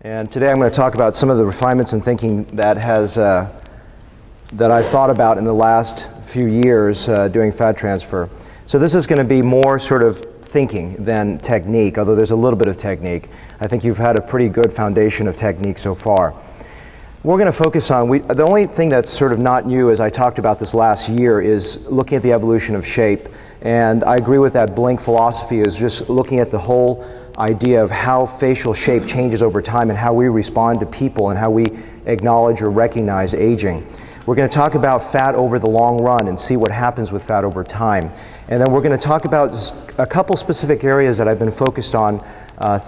And today I'm going to talk about some of the refinements in thinking that I've thought about in the last few years doing fat transfer. So this is going to be more sort of thinking than technique, although there's a little bit of technique. I think you've had a pretty good foundation of technique so far. We're going to focus on, the only thing that's sort of not new, as I talked about this last year, is looking at the evolution of shape. And I agree with that blink philosophy, is just looking at the whole idea of how facial shape changes over time and how we respond to people and how we acknowledge or recognize aging. We're going to talk about fat over the long run and see what happens with fat over time. And then we're going to talk about a couple specific areas that I've been focused on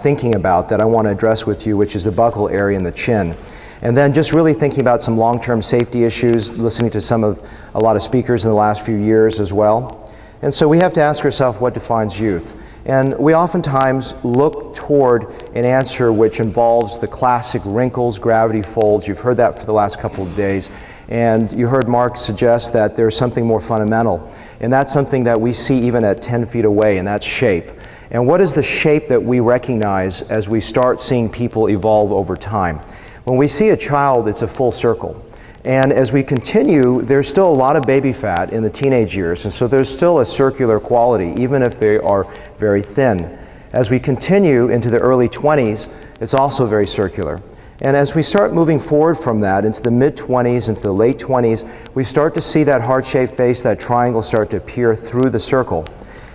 thinking about that I want to address with you, which is the buccal area and the chin. And then just really thinking about some long-term safety issues, listening to a lot of speakers in the last few years as well. And so we have to ask ourselves, what defines youth? And we oftentimes look toward an answer which involves the classic wrinkles, gravity folds. You've heard that for the last couple of days. And you heard Mark suggest that there's something more fundamental. And that's something that we see even at 10 feet away, and that's shape. And what is the shape that we recognize as we start seeing people evolve over time? When we see a child, it's a full circle. And as we continue, there's still a lot of baby fat in the teenage years, and so there's still a circular quality, even if they are very thin. As we continue into the early 20s, it's also very circular. And as we start moving forward from that into the mid-20s, into the late 20s, we start to see that heart-shaped face, that triangle start to appear through the circle.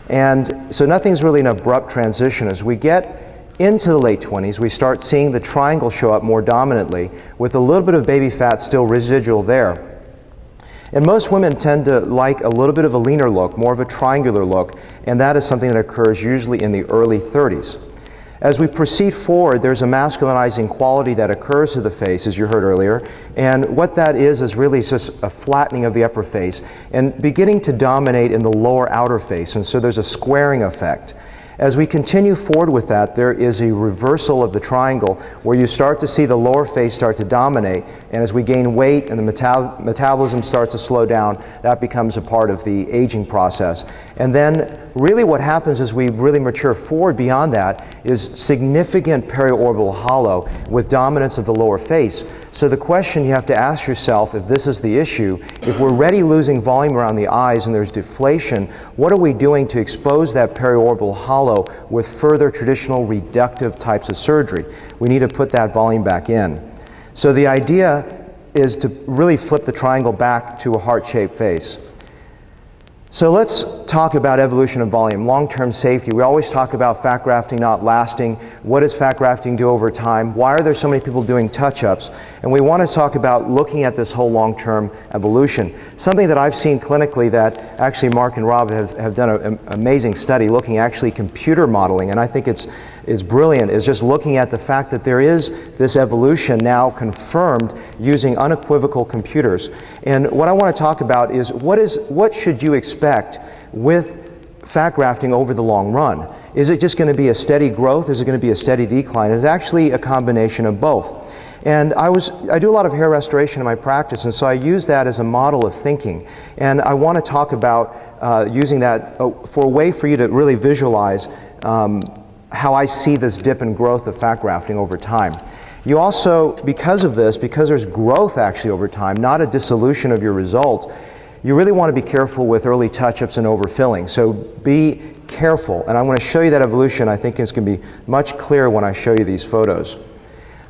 And so nothing's really an abrupt transition. As we get into the late 20s, we start seeing the triangle show up more dominantly with a little bit of baby fat still residual there. And most women tend to like a little bit of a leaner look, more of a triangular look, and that is something that occurs usually in the early 30s. As we proceed forward, there's a masculinizing quality that occurs to the face, as you heard earlier, and what that is really just a flattening of the upper face and beginning to dominate in the lower outer face, and so there's a squaring effect. As we continue forward with that, there is a reversal of the triangle where you start to see the lower face start to dominate, and as we gain weight and the metabolism starts to slow down, that becomes a part of the aging process. And then really what happens as we really mature forward beyond that is significant periorbital hollow with dominance of the lower face. So the question you have to ask yourself, if this is the issue, if we're already losing volume around the eyes and there's deflation, what are we doing to expose that periorbital hollow with further traditional reductive types of surgery? We need to put that volume back in. So the idea is to really flip the triangle back to a heart-shaped face. So let's talk about evolution of volume, long-term safety. We always talk about fat grafting not lasting. What does fat grafting do over time? Why are there so many people doing touch-ups? And we want to talk about looking at this whole long-term evolution. Something that I've seen clinically that actually Mark and Rob have done an amazing study looking actually computer modeling, and I think it's brilliant, is just looking at the fact that there is this evolution now confirmed using unequivocal computers. And what I want to talk about is what should you expect with fat grafting over the long run? Is it just going to be a steady growth? Is it going to be a steady decline? It's actually a combination of both. And I do a lot of hair restoration in my practice, and so I use that as a model of thinking. And I want to talk about using that for a way for you to really visualize how I see this dip in growth of fat grafting over time. You also, because of this, because there's growth actually over time, not a dissolution of your results, you really want to be careful with early touch-ups and overfilling. So be careful, and I'm going to show you that evolution. I think it's going to be much clearer when I show you these photos.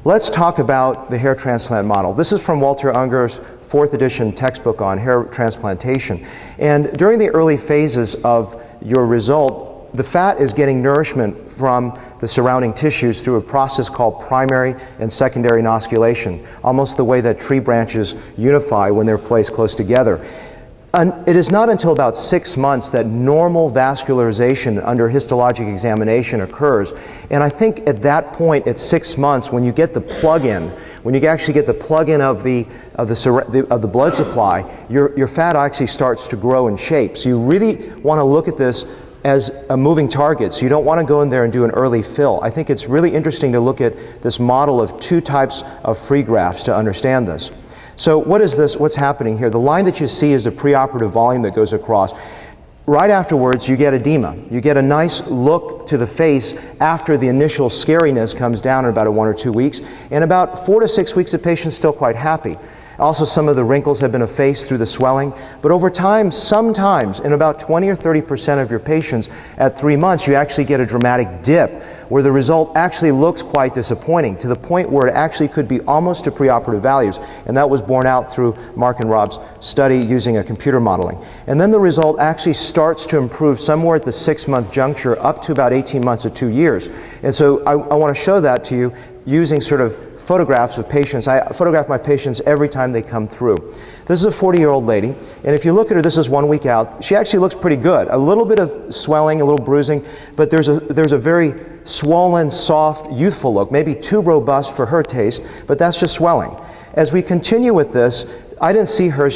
Let's talk about the hair transplant model. This is from Walter Unger's 4th edition textbook on hair transplantation. And during the early phases of your result, the fat is getting nourishment from the surrounding tissues through a process called primary and secondary inoculation, almost the way that tree branches unify when they're placed close together. And it is not until about 6 months that normal vascularization under histologic examination occurs. And I think at that point, at 6 months, when you get the plug-in, when you actually get the plug-in of the blood supply, your fat actually starts to grow in shape. So you really want to look at this as a moving target. So you don't want to go in there and do an early fill. I think it's really interesting to look at this model of 2 types of free grafts to understand this. So what is this? What's happening here? The line that you see is the preoperative volume that goes across. right afterwards, you get edema. You get a nice look to the face after the initial scariness comes down in about 1 or 2 weeks. In about 4 to 6 weeks, the patient's still quite happy. Also, some of the wrinkles have been effaced through the swelling. But over time, sometimes, in about 20 or 30% of your patients, at 3 months, you actually get a dramatic dip where the result actually looks quite disappointing, to the point where it actually could be almost to preoperative values. And that was borne out through Mark and Rob's study using a computer modeling. And then the result actually starts to improve somewhere at the 6-month juncture up to about 18 months or 2 years. And so I want to show that to you using sort of photographs of patients. I photograph my patients every time they come through. This is a 40-year-old lady, and if you look at her, this is 1 week out. She actually looks pretty good. A little bit of swelling, a little bruising, but there's a very swollen, soft, youthful look, maybe too robust for her taste, but that's just swelling. As we continue with this, I didn't see her,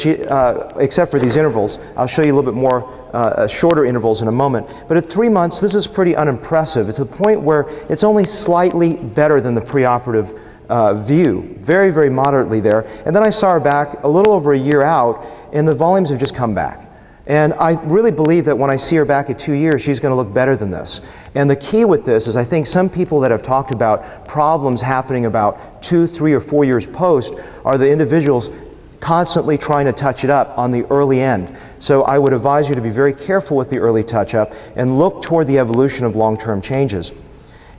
except for these intervals. I'll show you a little bit more shorter intervals in a moment. But at 3 months, this is pretty unimpressive. It's a point where it's only slightly better than the preoperative view, very, very moderately there. And then I saw her back a little over a year out, and the volumes have just come back. And I really believe that when I see her back at 2 years, she's going to look better than this. And the key with this is I think some people that have talked about problems happening about 2, 3, or 4 years post are the individuals constantly trying to touch it up on the early end. So I would advise you to be very careful with the early touch-up and look toward the evolution of long-term changes.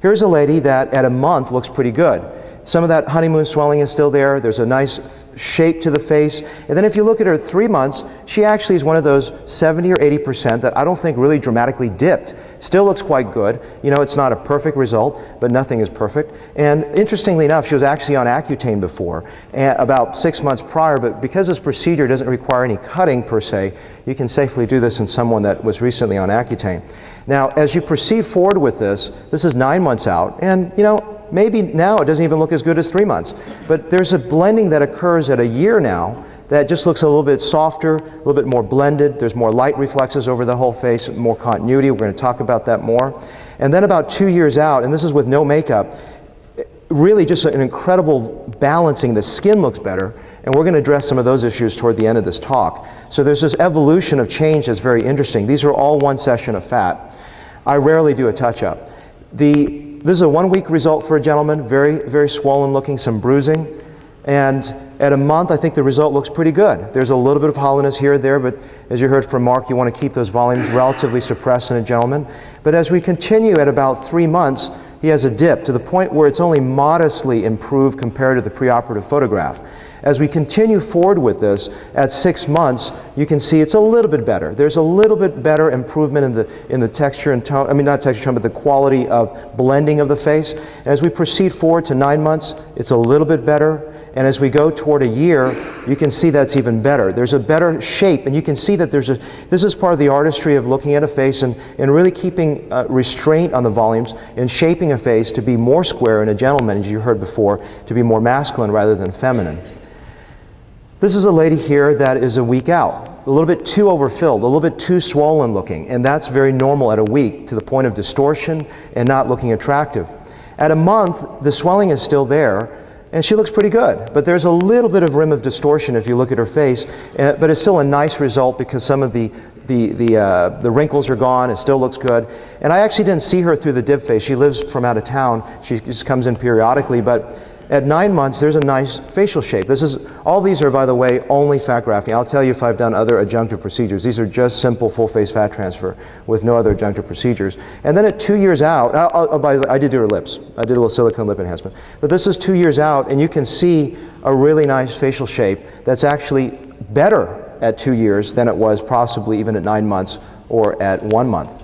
Here's a lady that at a month looks pretty good. Some of that honeymoon swelling is still there. There's a nice shape to the face. And then if you look at her at 3 months, she actually is one of those 70 or 80% that I don't think really dramatically dipped. Still looks quite good. You know, it's not a perfect result, but nothing is perfect. And interestingly enough, she was actually on Accutane before, about 6 months prior, but because this procedure doesn't require any cutting per se, you can safely do this in someone that was recently on Accutane. Now, as you proceed forward with this is 9 months out, and you know, maybe now it doesn't even look as good as 3 months, but there's a blending that occurs at a year now that just looks a little bit softer, a little bit more blended. There's more light reflexes over the whole face, more continuity. We're going to talk about that more. And then about 2 years out, and this is with no makeup, really just an incredible balancing. The skin looks better, and we're going to address some of those issues toward the end of this talk. So there's this evolution of change that's very interesting. These are all one session of fat. I rarely do a touch-up. This is a 1 week result for a gentleman, very, very swollen looking, some bruising. And at a month, I think the result looks pretty good. There's a little bit of hollowness here or there, but as you heard from Mark, you want to keep those volumes relatively suppressed in a gentleman. But as we continue at about 3 months, he has a dip to the point where it's only modestly improved compared to the preoperative photograph. As we continue forward with this, at 6 months, you can see it's a little bit better. There's a little bit better improvement in the texture and tone, I mean not texture tone, but the quality of blending of the face. And as we proceed forward to 9 months, it's a little bit better. And as we go toward a year, you can see that's even better. There's a better shape, and you can see that this is part of the artistry of looking at a face and really keeping restraint on the volumes and shaping a face to be more square in a gentleman, as you heard before, to be more masculine rather than feminine. This is a lady here that is a week out, a little bit too overfilled, a little bit too swollen looking, and that's very normal at a week to the point of distortion and not looking attractive. At a month, the swelling is still there, and she looks pretty good, but there's a little bit of rim of distortion if you look at her face, but it's still a nice result because some of the wrinkles are gone. It still looks good. And I actually didn't see her through the dip phase. She lives from out of town. She just comes in periodically, but at 9 months, there's a nice facial shape. All these are, by the way, only fat grafting. I'll tell you if I've done other adjunctive procedures. These are just simple full-face fat transfer with no other adjunctive procedures. And then at 2 years out, I did do her lips. I did a little silicone lip enhancement. But this is 2 years out, and you can see a really nice facial shape that's actually better at 2 years than it was possibly even at 9 months or at 1 month.